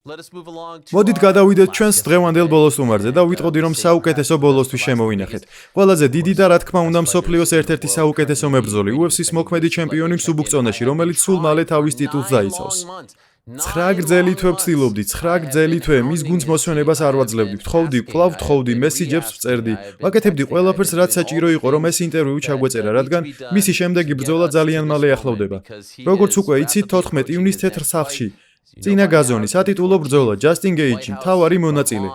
მოდით გადავიდეთ ჩვენს დღევანდელ ბოლოს სტუმარზე და ვიტყოდი რომ საუკეთესო ბოლოსთვის შემოვინახეთ. ყველაზე დიდი და რა თქმა უნდა მსოფლიოს ერთ-ერთი საუკეთესო მებრძოლი UFC-ს მოქმედი ჩემპიონი მსუბუქ-წონაში, რომელიც სულ მალე თავის ტიტულს დაიცავს. 9 გრძელი თვე ვცდილობდი, 9 გრძელი თვე მის გუნდს მოსვენებას არ ვაძლევდი. ვთხოვდი, მესიჯებს ვწერდი. ვაკეთებდი ყველაფერს, რაც საჭირო იყო, რომ ეს ინტერვიუ ჩაგვეწერა, რადგან მისი შემდეგი ბრძოლა ძალიან მალე ახლოვდება. როგორც უკვე იცით, 14 ივნის თეთრ სახლში წინა გაზონი სატიტულო ბრძოლა ჯასტინ გეიჯი, მთავარი მონაწილე.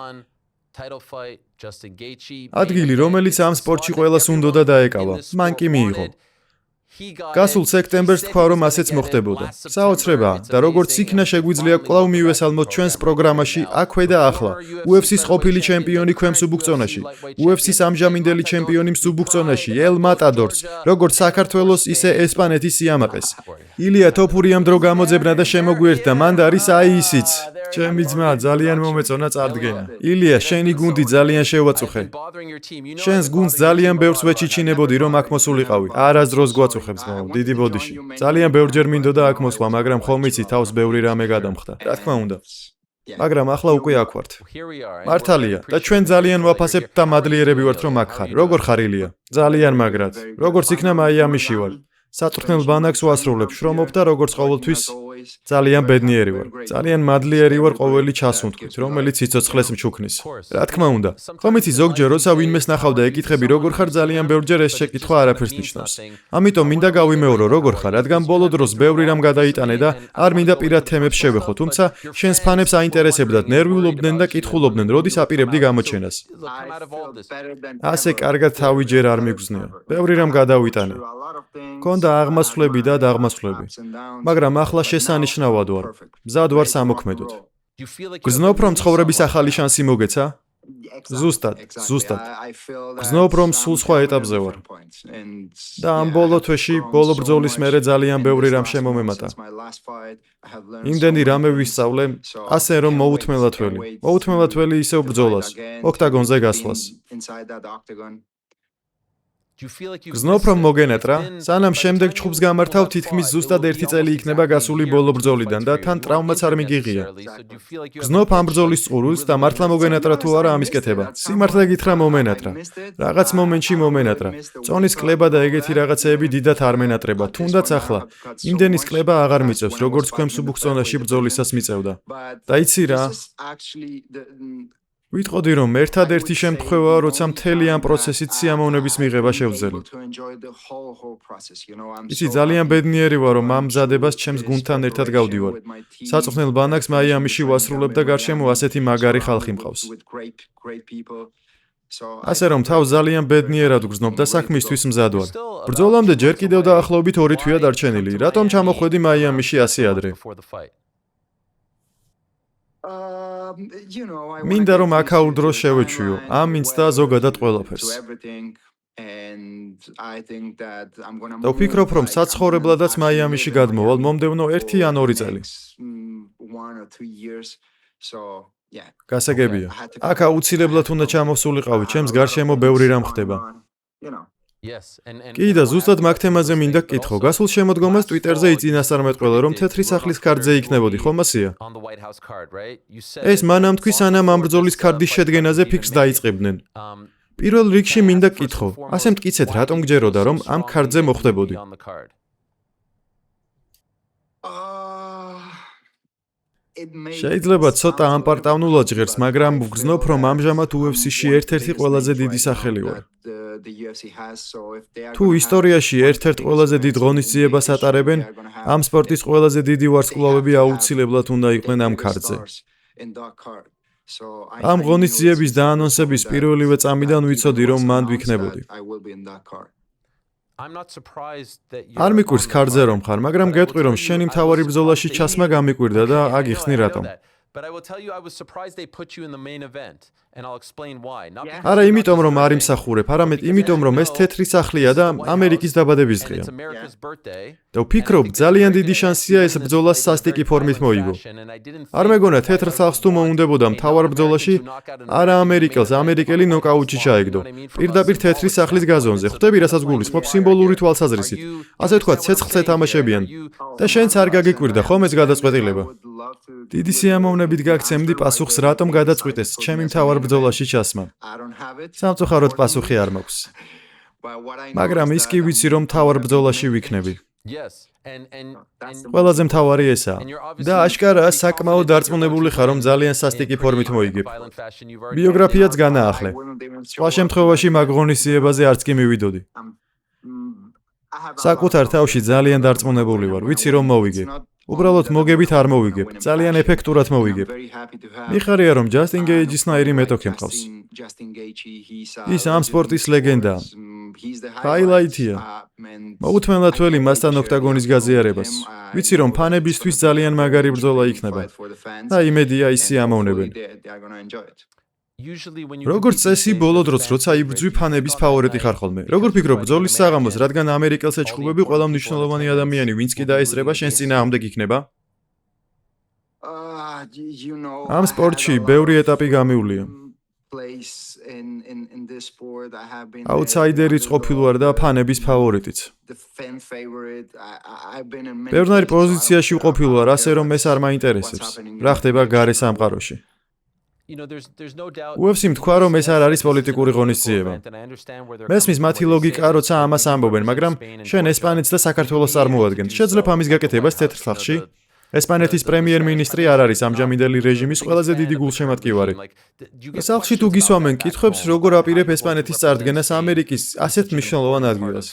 ადგილი, რომელიც ამ სპორტში ყველას უნდოდა დაეკავა, მან კი მიიღო. გასულ სექტემბერს თქვა, რომ ასეც მოხდებოდა. საოცრებაა და როგორც იქნა შეგვიძლია კვლავ მივესალმოთ ჩვენს პროგრამაში აქვე და ახლა. UFC-ს ყოფილი ჩემპიონი ქვემსუბუქ-წონაში, UFC-ს ამჟამინდელი ჩემპიონი მსუბუქ-წონაში, ელ მატადორს, როგორც საქართველოს, ისე ესპანეთის სიამაყეს. ილია თოფურიამ დრო გამოძებნა და შემოგვიერთდა, მანდ არის აი ისიც. ჩემი ძმა, ძალიან მომეწონა წარდგენა. ილია, შენი გუნდი ძალიან შევაწუხე. შენს გუნდს ძალიან ბევრს ვეჩიჩინებოდი, რომ აქ მოსულიყავი. არასდროს გვაწუხე. დიდი ბოდიში. ძალიან ბევრჯერ მინდოდა აქ მოსვლა, მაგრამ ხომ იცი თავს ბევრი რამე გადამხდა. რა თქმა უნდა. მაგრამ ახლა უკვე აქ ვართ. მართალია და ჩვენ ძალიან ვაფასებთ და მადლიერები ვართ რომ აქ ხარ. როგორ ხარ ილია? ძალიან მაგრად. როგორც იქნა მაიამიში ვარ. საწვრთნელ ბანაკს ვასრულებ, შრომობ და როგორც ყოველთვის ძალიან ბედნიერი ვარ. ძალიან მადლიერი ვარ ყოველი ჩასუნთქვით, რომელიც სიცოცხლეს მჩუქნის. რა თქმა უნდა. ხომ იცი ზოგჯერ როცა ვინმეს ნახავ და ეკითხები როგორ ხარ, ძალიან ბევრჯერ ეს შეკითხვა არაფერს ნიშნავს. ამიტომ მინდა გავიმეორო როგორ ხარ, რადგან ბოლო დროს ბევრი რამ გადაიტანე და არ მინდა პირად თემებს შევეხო, თუმცა შენს ფანებს აინტერესებდათ, ნერვიულობდნენ და კითხულობდნენ, როდის აპირებდი გამოჩენას. ასე კარგად თავი ჯერ არ მიგზნია. ბევრი რამ გადავიტანე. კონდა აღმასვლები და დაღმასვლები. მაგრამ ახლა შესანიშნავად ვარ. მზად ვარ სამოქმედოდ. გრძნობ რომ ცხოვრების ახალი შანსი მოგეცა? ზუსტად. გრძნობ რომ სულ სხვა ეტაპზე ვარ. და ამ ბოლო თვეში, ბოლო ბრძოლის მერე ძალიან ბევრი რამ შემომემატა. იმდენი რამე ვისწავლე, ასე რომ მოუთმელად ველი. მოუთმელად ველი ისევ ბრძოლას, ოქტაგონზე გასვლას. გრძნობ რომ მოგენატრა, სანამ შემდეგ ჩხუბს გამართავ თითქმის ზუსტად 1 წელი იქნება გასული ბოლო ბრძოლიდან და თან ტრავმაც არ მიგიღია. გრძნობ ამ ბრძოლის წყურვილს და მართლა მოგენატრა თუ არა ამის კეთება. სიმართლე გითხრა მომენატრა. რაღაც მომენტში მომენატრა. წონის კლება და ეგეთი რაღაცეები დიდად არ მენატრება, თუნდაც ახლა. იმდენის კლება აღარ მიწევს, როგორც ქვემსუბუქ-წონაში ბრძოლისას მიწევდა. და იცი რა? ვიტყოდი რომ ერთადერთი შემთხვევაა, როცა მთელი ამ პროცესით სიამოვნების მიღება შევძელი. იცი ძალიან ბედნიერი ვარ, რომ ამ მზადებას ჩემს გუნდთან ერთად გავდივარ. საწვრთნელ ბანაკს მაიამიში ვასრულებ და გარშემო ასეთი მაგარი ხალხი მყავს. ასე რომ თავს ძალიან ბედნიერად ვგრძნობ და საქმისთვის მზად ვარ. ბრძოლამდე ჯერ კიდევ დაახლოებით 2 თვეა დარჩენილი. რატომ ჩამოხვედი მაიამიში ასე ადრე? მინდა რომ აქაურ დროს შევეჩვიო, ამინც და ზოგადად ყველაფერს. და ვფიქრობ, რომ საცხოვრებლადაც მაიამიში გადმოვალ მომდევნო 1 ან 2 წელი. გასაგებია. აქ აუცილებლად უნდა ჩამოსულიყავი, ჩემს გარშემო ბევრი რამ ხდება. კი და ზუსტად მაგ თემაზე მინდა გკითხო. გასულ შემოდგომას Twitter-ზე იწინასწარმეტყველა, რომ თეთრი სახლის ქარდზე იქნებოდი, ხომ ასეა? ეს მანამ თქვი, სანამ ამ ბრძოლის ქარდის შედგენაზე ფიქრს დაიწყებდნენ. პირველ რიგში მინდა გკითხო, ასე მტკიცეთ, რატომ გჯეროდა, რომ ამ ქარდზე მოხვდებოდი? შეიძლება ცოტა ამპარტავნულად ჟღერს, მაგრამ ვგრძნობ, რომ ამჟამად UFC-ში ერთ-ერთი ყველაზე დიდი სახელი ვარ. თუ ისტორიაში ერთ-ერთ ყველაზე დიდ ღონისძიებას ატარებენ, ამ სპორტის ყველაზე დიდი ვარსკვლავები აუცილებლად უნდა იყვნენ ამ ქარდზე. ამ ღონისძიების დაანონსების პირველივე წამიდან ვიცოდი, რომ მანდ ვიქნებოდი. არ მიკვირს ქარდზე რომ ხარ, მაგრამ გეტყვი, რომ შენი მთავარი ბრძოლაში ჩასმა გამიკვირდა და აგიხსნი რატომ. არა იმიტომ რომ არ იმსახურებ, არამედ იმიტომ რომ ეს თეთრი სახლია და ამერიკის დაბადების დღეა. და ვფიქრობ, ძალიან დიდი შანსია ეს ბრძოლა სასტიკი ფორმით მოიგო. არ მეგონა თეთრ სახლს თუ მოუნდებოდა მთავარ ბრძოლაში, არა ამერიკელს ამერიკელი ნოკაუტში ჩაეგდო. პირდაპირ თეთრი სახლის გაზონზე. ხვდები რასაც გულისხმობ სიმბოლური თვალსაზრისით. ასე ვთქვათ, ცეცხლზე თამაშებიან. და შენც არ გაგიკვირდა ხომ ეს გადაწყვეტილება? დიდი სიამოვნებით გაგცემდი პასუხს, რატომ გადაწყვიტეს ჩემი მთავარ ბრძოლაში ჩასმა. სამწუხაროდ პასუხი არ მაქვს. მაგრამ ის კი ვიცი რომ მთავარ ბრძოლაში ვიქნები. ყველაზე მთავარი ესაა. და აშკარაა საკმაოდ დარწმუნებული ხარ რომ ძალიან სასტიკი ფორმით მოიგებ. ბიოგრაფიაც განაახლე. სხვა შემთხვევაში მაგ ღონისძიებაზე არც კი მივიდოდი. საკუთარ თავში ძალიან დარწმუნებული ვარ, ვიცი რომ მოვიგებ. უბრალოდ მოგებით არ მოვიგებ. ძალიან ეფექტურად მოვიგებ. მიხარია რომ ჯასტინ გეიჯის ნაირი მეტოქე მყავს. ის ამ სპორტის ლეგენდაა. ჰაილაითია. მოუთმენლად ველი მასთან ოქტაგონის გაზიარებას. ვიცი რომ ფანებისთვის ძალიან მაგარი ბრძოლა იქნება. და იმედია ის სიამოვნებენ. როგორც წესი, ბოლო დროც როცა იბრძვი ფანების ფავორიტი ხარ ხოლმე. როგორ ფიქრობ ბრძოლის საღამოს, რადგან ამერიკელს ეჩხუბები ყველა მნიშვნელოვანი ადამიანი, ვინც კი დაესწრება შენს წინააღმდეგ იქნება? ამ სპორტში ბევრი ეტაპი გამივლია. აუთსაიდერიც ყოფილ ვარ და ფანების ფავორიტიც. ბევრი პოზიციაში ვყოფილ ვარ, ასე რომ ეს არ მაინტერესებს. რა ხდება გარე სამყაროში? UFC-მ თქვა რომ ეს არ არის პოლიტიკური ღონისძიება. მესმის მათი ლოგიკა, როცა ამას ამბობენ, მაგრამ შენ ესპანეთს და საქართველოს წარმოადგენთ. შეძლებ ამის გაკეთებას თეთრ სახლში? ესპანეთის პრემიერ-მინისტრი არ არის ამჟამინდელი რეჟიმის ყველაზე დიდი გულშემატკივარი. სახლში თუ გისვამენ კითხვებს, როგორ აპირებ ესპანეთის წარდგენას ამერიკის ასეთ მნიშვნელოვან ადგილას?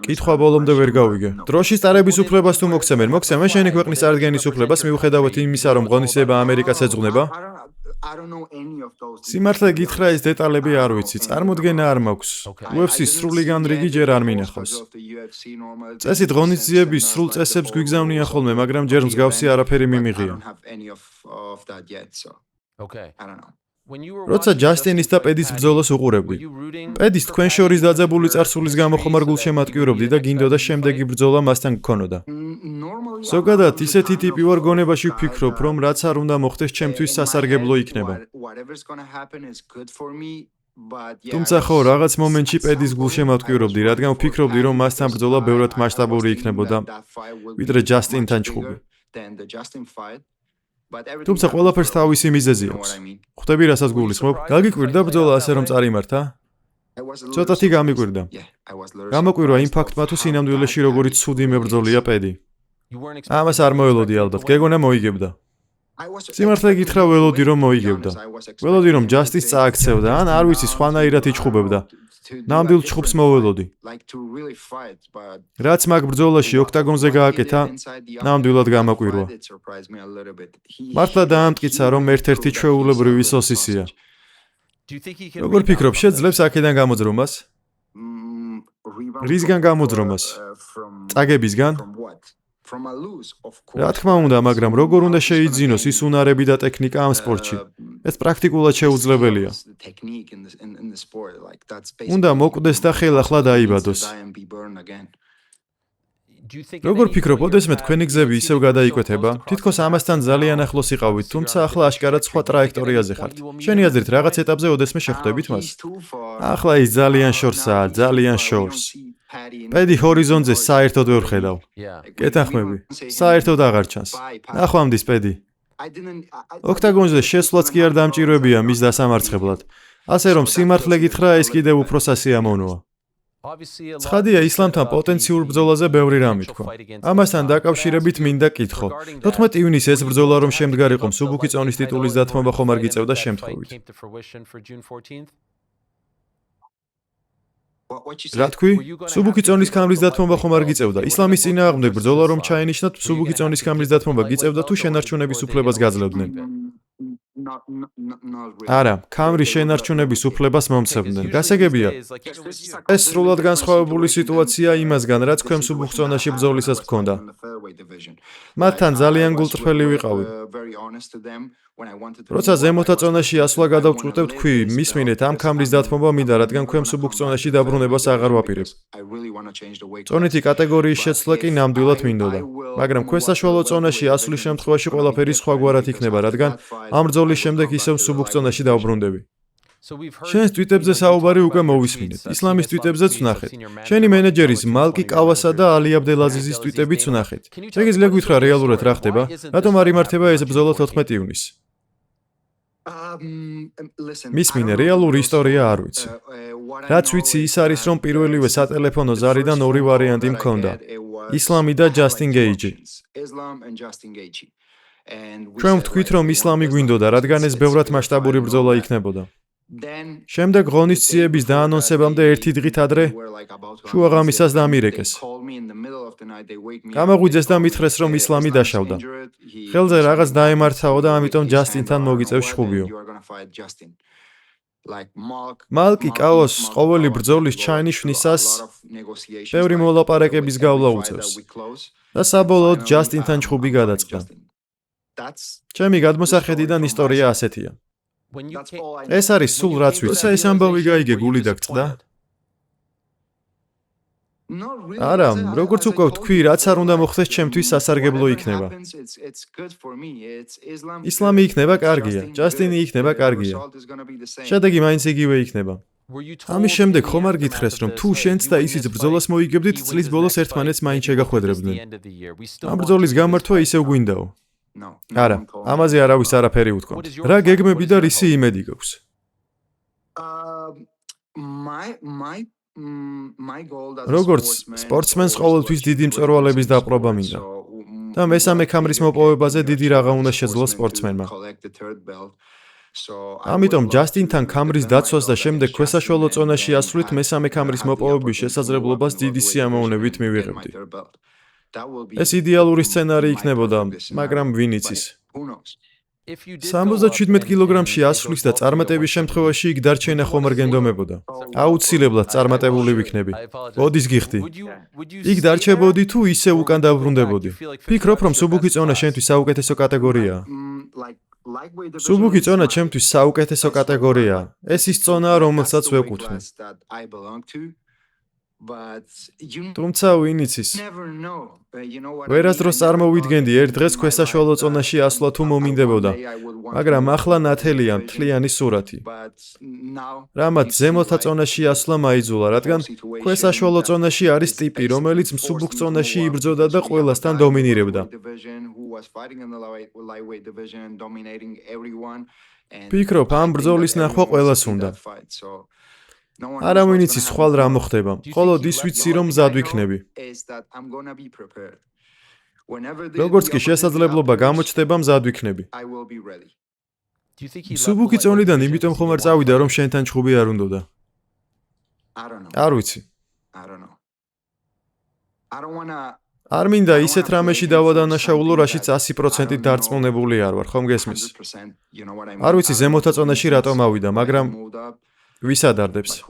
კითხვა ბოლომდე ვერ გავიგე. დროშის წარების უფლებას თუ მოგცემენ, შენი ქვეყნის წარდგენის უფლებას მიუხედავად იმისა, რომ ღონისძიება ამერიკას ეძღვნება? სიმართლე გითხრა, ეს დეტალები არ ვიცი, წარმოდგენა არ მაქვს. UFC-ს სრული განრიგი ჯერ არ მინახავს. წესით ღონისძიების სრულ წესებს გვიგზავნიან ხოლმე, მაგრამ ჯერ მსგავსი არაფერი მიმიღია. როცა ჯასტინის და პედის ბრძოლას უყურებდი. პედის თქვენ შორის დაძაბული წარსულის გამო ხომ არ გულშემატკივრობდი და გინდოდა შემდეგი ბრძოლა მასთან გქონოდა. ზოგადად ისეთი ტიპი ვარ გონებაში ვფიქრობ, რომ რაც არ უნდა მოხდეს ჩემთვის სასარგებლო იქნება. თუმცა ხო, რაღაც მომენტში პედის გულშემატკივრობდი, რადგან ვფიქრობდი, რომ მასთან ბრძოლა ბევრად მასშტაბური იქნებოდა, ვიდრე ჯასტინთან ჩხუბი. თუმცა ყველაფერს თავისი მიზეზი აქვს. ხვდები რასაც გულისხმობ? გაგიკვირდა ბრძოლა ასე რომ წარიმართა? ცოტათი გამიკვირდა. გამოკვირვა იმ ფაქტმა თუ სინამდვილეში როგორი ცუდი მებრძოლია პედი. ამას არ მოველოდი ალბათ, გეგონა მოიგებდა. სიმართლე გითხრა ველოდი რომ მოიგებდა. ველოდი რომ ჯასტინს წააქცევდა, ან არ ვიცი სხვანაირად იჩხუბებდა. ნამდვილ ჩხუბს მოველოდი. რაც მაგ ბრძოლაში ოქტაგონზე გააკეთა, ნამდვილად გამაკვირვა. მართლა დაამტკიცა რომ ერთ-ერთი ჩვეულებრივი სოსისია. როგორ ფიქრობ, შეძლებს აქედან გამოძრომას? რისგან გამოძრომას? წაგებისგან? რა თქმა უნდა, მაგრამ როგორ უნდა შეიძინოს ის უნარები და ტექნიკა ამ სპორტში? ეს პრაქტიკულად შეუძლებელია. უნდა მოკვდეს და ხელახლა დაიბადოს. როგორ ფიქრობ, ოდესმე თქვენი გზები ისევ გადაიკვეთება? თითქოს ამასთან ძალიან ახლოს იყავით, თუმცა ახლა აშკარად სხვა ტრაექტორიაზე ხართ. შენი აზრით, რაღაც ეტაპზე ოდესმე შეხვდებით მას? ახლა ის ძალიან შორსაა, ძალიან შორს. პედი ჰორიზონტზე საერთოდ ვერ ხედავ. კეთახმები. საერთოდ აღარ ჩანს. ნახვამდის პედი. ოქტაგონზე შესვლაც კი არ დამჭირვებია მის დასამარცხებლად. ასე რომ სიმართლე გითხრა, ეს კიდევ უფრო სასიამოვნოა. ცხადია, ისლამთან პოტენციურ ბრძოლაზე ბევრი რამ ითქვა. ამასთან დაკავშირებით მინდა კითხო. 14 ივნისს ეს ბრძოლა რომ შემდგარიყო მსუბუქი წონის ტიტულის დათმობა ხომ არ გიწევდა შემთხვევით? რა თქვი? მსუბუქი წონის ქამრის დათმობა ხომ არ გიწევდა? ისლამის წინააღმდეგ ბრძოლა რომ ჩაენიშნათ, მსუბუქი წონის ქამრის დათმობა გიწევდა თუ შენარჩუნების უფლებას გაძლევდნენ? არა, ქამრის შენარჩუნების უფლებას მომცემდნენ. გასაგებია, ეს სრულად განსხვავებული სიტუაცია იმასგან, რაც ქვემს უბუქწონაში ბრძოლისას ჰქონდა. მათთან ძალიან გულწრფელი ვიყავი. როცა ზემოთა წონაში ასვლა გადავწყვიტე, თქვი, მისმინეთ ამ ქამრის დათმობა მინდა, რადგან ქვემს უბუქწონაში დაბრუნებას აღარ ვაპირებ. წონითი კატეგორიის შეცვლა კი ნამდვილად მინდოდა. მაგრამ ქვესაშუალო წონაში ასვლის შემთხვევაში ყველაფერი სხვაგვარად იქნება, რადგან ამ ბრძოლის შემდეგ ისევ სუბუქწონაში დავბრუნდები. შენს ტვიტებზე საუბარი უკვე მოვისმინეთ. ისლამის ტვიტებზეც ვნახეთ. შენი მენეჯერის მალკი კავასა და ალი აბდელაზიზის ტვიტებიც ვნახეთ. შეგიძლია გითხრა რეალურად რა ხდება? რატომ არ იმართება ეს ბრძოლა 14 ივნისს? მისმინე, რეალური ისტორია არ ვიცი. რაც ვიცი ის არის, რომ პირველივე სატელეფონო ზარიდან ორი ვარიანტი მქონდა. ისლამი და ჯასტინ გეიჯი. ჩვენ ვთქვით, რომ ისლამი გვინდოდა, რადგან ეს ბევრად მასშტაბური ბრძოლა იქნებოდა. შემდეგ ღონისძიების დაანონსებამდე ერთი დღით ადრე შუაღამისას დამირეკეს. გამაღვიძეს და მითხრეს, რომ ისლამი დაშავდა. ხელზე რაღაც დაემართაო და ამიტომ ჯასტინთან მოგიწევს შხუბიო. მალკი კაოს ყოველი ბრძოლის ჩაინიშვნისას ბევრი მოლაპარაკების გავლა უწევს. და საბოლოოდ ჯასტინთან შხუბი გადაწყდა. ჩემი გადმოსახედიდან ისტორია ასეთია. ეს არის სულ რაც ვიცი. ეს ამბავი გაიგე გული დაგწყდა? არა, როგორც უკვე ვთქვი, რაც არ უნდა მოხდეს ჩემთვის სასარგებლო იქნება. ისლამი იქნება კარგია, ჯასტინი იქნება კარგია. შედეგი მაინც იგივე იქნება. ამის შემდეგ ხომ არ გითხრეს, რომ თუ შენც და ისიც ბრძოლას მოიგებდით, წლის ბოლოს ერთმანეთს მაინც შეგახვედრებდნენ. ამ ბრძოლის გამართვა ისევ გვინდაო. არა, ამაზე არავის არაფერი უთქვამთ. რა გეგმები და რისი იმედი გაქვს? როგორც სპორტსმენს ყოველთვის დიდი მწვერვალების დაპყრობა მინდა. და მესამე ქამრის მოპოვებაზე დიდი რაღა უნდა შეძლოს სპორტსმენმა. ამიტომ ჯასტინთან ქამრის დაცვას და შემდეგ ქვესაშუალო წონაში ასვლით მესამე ქამრის მოპოვების შესაძლებლობას დიდი სიამოვნებით მივიღებდი. ეს იდეალური სცენარი იქნებოდა, მაგრამ ვინ იცის. 77 კილოგრამში ასვლის და წარმატების შემთხვევაში იქ დარჩენა ხომ არ გენდომებოდა. აუცილებლად წარმატებული ვიქნები. ოდის გიხდი. იქ დარჩებოდი თუ ისე უკან დავბრუნდებოდი. ფიქრობ, რომ სუბუქი წონა შენთვის საუკეთესო კატეგორიაა. სუბუქი წონა ჩემთვის საუკეთესო კატეგორიაა. ეს ის წონაა, რომელსაც ვეკუთვნი. თუმცა ვინ იცის? ვერასდროს წარმოვიდგენდი ერთ დღეს ქვესაშუალო წონაში ასვლა თუ მომინდებოდა, მაგრამ ახლა ნათელია მთლიანი სურათი. რამაც ზემოთა წონაში ასვლა მაიძულა, რადგან ქვესაშუალო წონაში არის ტიპი, რომელიც მსუბუქ წონაში იბრძოდა და ყველასთან დომინირებდა. ფიქრობ, ამ ბრძოლის ნახვა ყველას უნდა. არავინ იცის ხვალ რა მოხდება, მხოლოდ ის ვიცი, რომ მზად ვიქნები. როგორც კი შესაძლებლობა გამოჩნდება, მზად ვიქნები. სუბუქი წონიდან იმიტომ ხომ არ წავიდა, რომ შენთან ჩხუბი არ უნდოდა? არ ვიცი. არ მინდა ისეთ რამეში დავადანაშაულო, რაშიც 100% დარწმუნებული არ ვარ, ხომ გესმის? არ ვიცი ზემოთა წონაში რატომ ავიდა, მაგრამ ვის ადარდებს?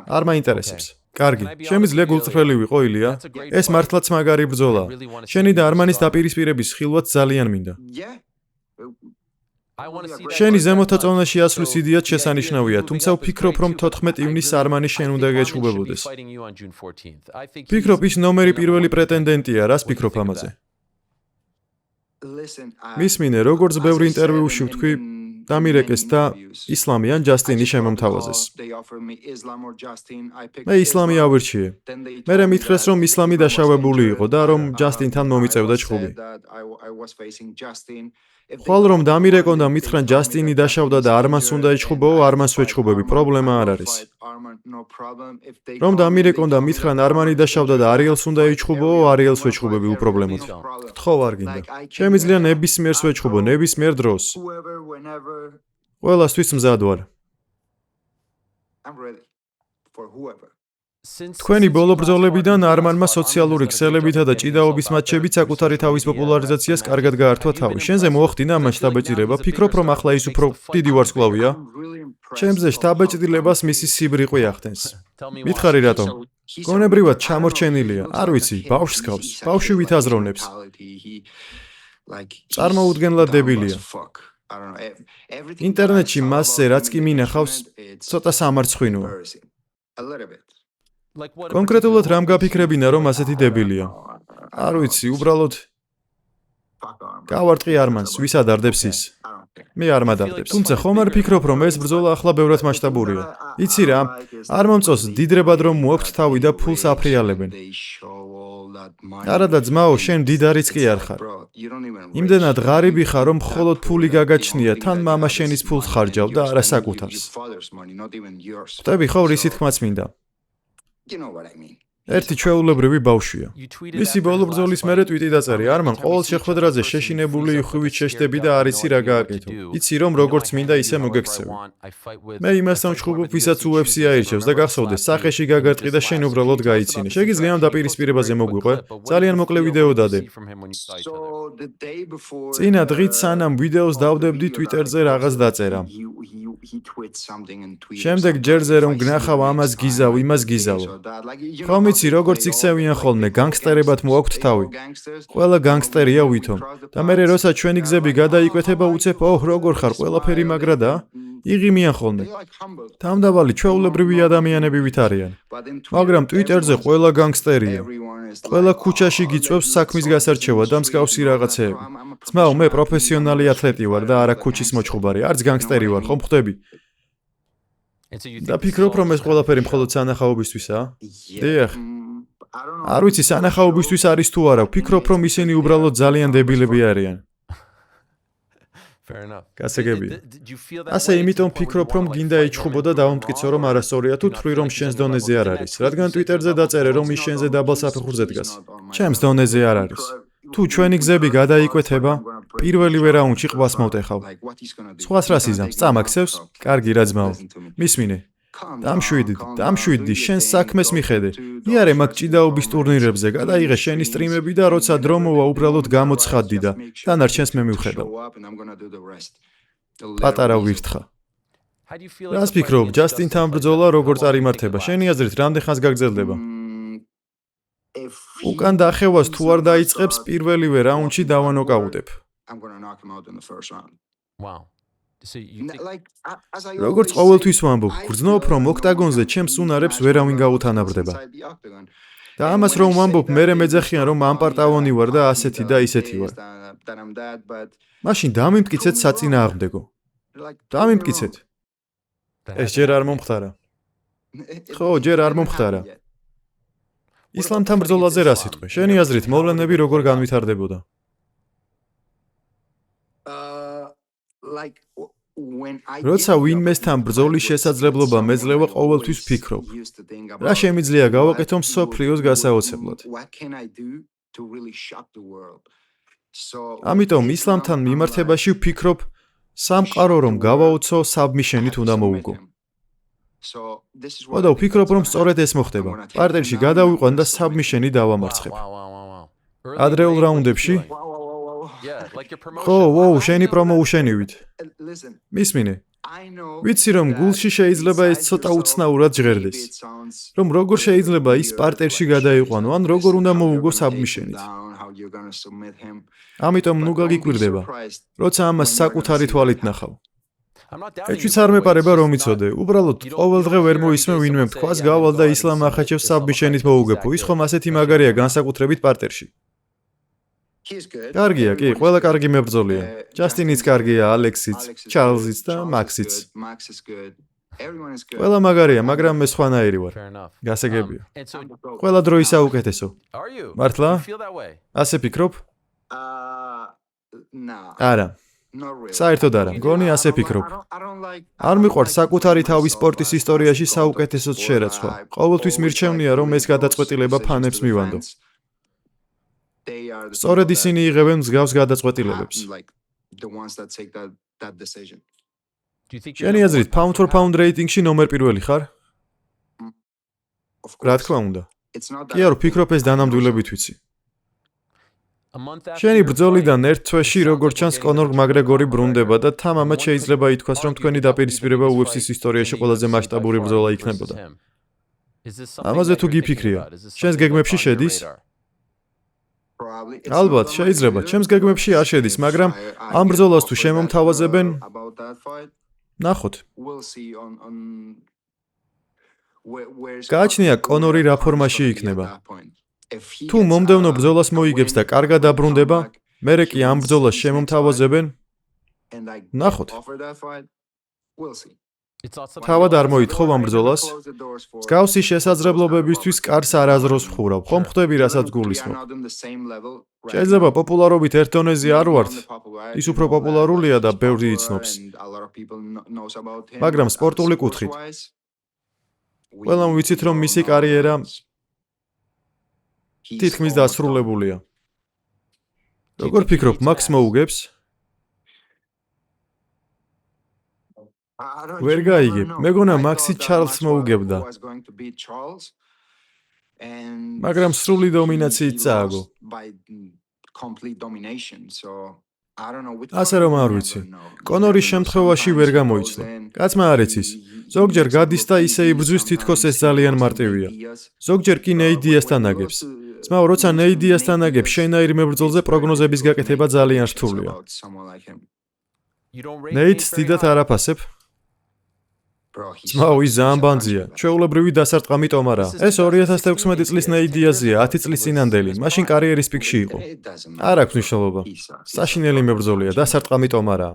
არ მაინტერესებს. კარგი, შემიძლია გულწრფელი ვიყო, ილია? ეს მართლაც მაგარი ბრძოლა. შენი და არმანის დაპირისპირების ხილვაც ძალიან მინდა. შენი ზემოთა წონაში ასვლის იდეაც შესანიშნავია, თუმცა ვფიქრობ, რომ 14 ივნისს არმანი შენ უნდა გეჩხუბებოდეს. ფიქრობ, ის ნომერი პირველი პრეტენდენტია, რას ფიქრობ ამაზე? მისმინე, როგორც ბევრი ინტერვიუში ვთქვი, დამირეკეს და ისლამი ან ჯასტინი შემომთავაზეს. მე ისლამი ავირჩიე. მერე მითხრეს, რომ ისლამი დაშავებული იყო და რომ ჯასტინთან მომიწევდა ჩხუბი. ხვალ რომ დამირეკონ და მითხრან ჯასტინი დაშავდა და არმანს უნდა ეჩხუბოო, არმანს ვეჩხუბები, პრობლემა არ არის. რომ დამირეკონ და მითხრან არმანი დაშავდა და არიელს უნდა ეჩხუბოო, არიელს ვეჩხუბები უპრობლემოდ. გთხოვ არ გინდა. შემიძლია ნებისმიერს ვეჩხუბო, ნებისმიერ დროს. ყველასთვის მზად ვარ. თქვენი ბოლო ბრძოლებიდან არმანმა სოციალური ქსელებითა და ჭიდაობის მატჩებით საკუთარი თავის პოპულარიზაციას კარგად გაართვა თავი. შენზე მოახდინა ამ შთაბეჭდილება, ფიქრობ რომ ახლა ის უფრო დიდი ვარსკვლავია? ჩემზე შთაბეჭდილებას მისი სიბრიყვი ახდენს. მითხარი რატომ? გონებრივად ჩამორჩენილია, არ ვიცი, ბავშვს გავს, ბავშვი ვითაზროვნებს. წარმოუდგენლად დებილია. ინტერნეტში მასზე რაც კი მინახავს, ცოტა სამარცხვინოა. კონკრეტულად რამ გაფიქრებინა რომ ასეთი დებილია? არ ვიცი, უბრალოდ გავარტყი არმანს, ვის ადარდებს ის? მე არ მადარდებს. თუმცა ხომ არ ფიქრობ რომ ეს ბრძოლა ახლა ბევრად მასშტაბურია? იცი რა, არ მომწონს დიდრებად რომ მოაქვთ თავი და ფულს აფრიალებენ. არადა ძმაო, შენ დიდარიც კი არ ხარ. იმდენად ღარიბი ხარ რომ მხოლოდ ფული გაგაჩნია, თან მამა შენის ფულს ხარჯავ და არა საკუთარს. ხვდები ხო რისი თქმაც მინდა? ერთი ჩვეულებრივი ბავშვია. მისი ბოლო ბრძოლის მერე ტვიტი დაწერე, არმან ყოველ შეხვედრაზე შეშინებული ხვივით შეშდები და არ იცი რა გააკეთო. იცი რომ როგორც მინდა ისე მოგექცევი. მე იმასთან ვჩხუბობ, ვისაც UFC აირჩევს და გახსოვდეს, სახეში გაგარტყი და შენ უბრალოდ გაიცინე. შეგიძლია ამ დაპირისპირებაზე მოგვიყვე? ძალიან მოკლე ვიდეო დადე. წინა დღით სანამ ვიდეოს დავდებდი, ტვიტერზე რაღაც დაწერა. შემდეგ ჯერზე რომ გნახავ ამას გიზავ, იმას გიზავ. ხომ იცი როგორც იქცევიან ხოლმე, განგსტერებად მოაქვთ თავი. ყველა განგსტერია ვითომ. და მე როცა ჩვენი გზები გადაიკვეთება უცებ, როგორ ხარ, ყველაფერი მაგრადა? იღიმიან ხოლმე. თავდავალი ჩვეულებრივი ადამიანები ვით არიან. მაგრამ ტვიტერზე ყველა განგსტერია. ყველა ქუჩაში გიწევს საქმის გასარჩევად და მსგავსი რაღაცეები. ძმაო, მე პროფესიონალი ათლეტი ვარ და არა ქუჩის მოჩხუბარი, არც განგსტერი ვარ, ხომ ხვდები? და ფიქრობ რომ ეს ყველაფერი მხოლოდ სანახაობისთვისაა? დიახ. არ ვიცი სანახაობისთვის არის თუ არა, ფიქრობ რომ ისინი უბრალოდ ძალიან დებილები არიან. გასაგებია. ასე იმიტომ ფიქრობ რომ გინდა იჩხუბო და დავამტკიცო რომ არასწორია თუ თვლი რომ შენს დონეზე არ არის, რადგან ტვიტერზე დაწერე რომ ის შენზე დაბალ საფეხურზე დგას. ჩემს დონეზე არ არის. თუ ჩვენი გზები გადაიკვეთება, პირველივე რაუნდში ყბას მოვტეხავ. სხვას რა სიზამს, წამაქცევს? კარგი რა ძმაო. მისმინე. დამშვიდი, შენ საქმეს მიხედე. იარე მაგ ჭიდაობის ტურნირებზე, გადაიღე შენი სტრიმები და როცა დრო მოვა უბრალოდ გამოცხადდი და დანარჩენს მე მივხედავ. პატარა ვირთხა. რას ფიქრობ, ჯასტინთან ბრძოლა როგორ წარიმართება? შენი აზრით, რამდენ ხანს გაგრძელდება? უკან დახევას თუ არ დაიწყებს, პირველივე რაუნდში დავანოკაუტებ. როგორც ყოველთვის ვამბობ, გრძნობ რომ ოქტაგონზე ჩემს უნარებს ვერავინ გაუთანაბრდება. და ამას რომ ვამბობ, მერე მეძახიან რომ ამპარტავონი ვარ და ასეთი და ისეთი ვარ. მაშინ დამიმტკიცეთ საწინააღმდეგო. დამიმტკიცეთ. ეს ჯერ არ მომხდარა. ხო, ჯერ არ მომხდარა. ისლამთან ბრძოლაზე რა სიტყვი? შენი აზრით მოვლენები როგორ განვითარდებოდა? როცა ვინმესთან ბრძოლის შესაძლებლობა მეძლევა ყოველთვის ვფიქრობ, რა შემიძლია გავაკეთო მსოფლიოს გასაოცებლად. ამიტომ ისლამთან მიმართებაში ვფიქრობ, სამყარო რომ გავაოცო, საბმიშენით უნდა მოვუგო. და ვფიქრობ რომ სწორედ ეს მოხდება. პარტერში გადავიყვან და საბმიშენი დავამარცხებ. ადრეულ რაუნდებში ხო, შენი პრომოუშენივით. მისმინე. ვიცი რომ გულში შეიძლება ეს ცოტა უცნაურად ჟღერდეს. რომ როგორ შეიძლება ის პარტერში გადაიყვანო, ან როგორ უნდა მოვუგო საბმიშენით. ამიტომ ნუ გაგიკვირდება, როცა ამას საკუთარი თვალით ნახავ. ეჩვიც არ მეპარება რომ იცოდე, უბრალოდ ყოველ დღე ვერ მოისმე ვინმე თქვას გავალ და ისლამ ახაჩევს საბმიშენით მოუგებო, ის ხომ ასეთი მაგარია განსაკუთრებით პარტერში. კარგია, კი, ყველა კარგი მებრძოლია. ჯასტინიც კარგია, ალექსიც, ჩარლზიც და მაქსიც. ყველა მაგარია, მაგრამ მე სხვანაირი ვარ. გასაგებია. ყველა დროის საუკეთესო. მართლა? ასე ფიქრობ? არა. საერთოდ არა, მგონი ასე ფიქრობ. არ მიყვარს საკუთარი თავის სპორტის ისტორიაში საუკეთესოდ შერაცხვა. ყოველთვის მირჩევნია რომ ეს გადაწყვეტილება ფანებს მივანდო. სწორედ ისინი იღებენ მსგავს გადაწყვეტილებებს. შენი აზრით, pound for pound რეიტინგში ნომერ პირველი ხარ? რა თქმა უნდა. კი არ ვფიქრობ ეს დანამდვილებით ვიცი. შენი ბრძოლიდან ერთ თვეში როგორც ჩანს კონორ მაკგრეგორი ბრუნდება და თამამად შეიძლება ითქვას რომ თქვენი დაპირისპირება UFC-ს ისტორიაში ყველაზე მასშტაბური ბრძოლა იქნებოდა. ამაზე თუ გიფიქრია, შენს გეგმებში შედის? ალბათ, შეიძლება, ჩემს გეგმებში არ შედის, მაგრამ ამ ბრძოლას თუ შემომთავაზებენ, ნახოთ. გააჩნია კონორი რა ფორმაში იქნება. თუ მომდევნო ბრძოლას მოიგებს და კარგად დაბრუნდება, მერე კი ამ ბრძოლას შემომთავაზებენ, ნახოთ. თავად არ მოითხოვ ამ ბრძოლას? მსგავსი შესაძლებლობებისთვის კარს არაზროს ვხურავ, ხომ ხვდები რასაც გულისხმობ? შეიძლება პოპულარობით ერთ დონეზე არ ვართ, ის უფრო პოპულარულია და ბევრი იცნობს. მაგრამ სპორტული კუთხით, ყველამ ვიცით რომ მისი კარიერა თითქმის დასრულებულია. როგორ ფიქრობ, მაქს მოუგებს? ვერ გაიგებ. მეგონა მაქსი ჩარლზს მოუგებდა. მაგრამ სრული დომინაციით წააგო. ასე რომ არ ვიცი. კონორის შემთხვევაში ვერ გამოიცნო. კაცმა არ იცის. ზოგჯერ გადის და ისე იბრძვის თითქოს ეს ძალიან მარტივია. ზოგჯერ კი ნეიდიასთან აგებს. ძმაო, როცა ნეიდიასთან აგებს, შენაირ მებრძოლზე პროგნოზების გაკეთება ძალიან რთულია. ნეიდს დიდად არ აფასებ? ძმაო, ის ძალიან ბანძია. ჩვეულებრივი დასარტყამი ტომარაა. ეს 2016 წლის ნეიდიაზეა, 10 წლის წინანდელი. მაშინ კარიერის პიკში იყო. არ აქვს მნიშვნელობა. საშინელი მებრძოლია, დასარტყამი ტომარაა.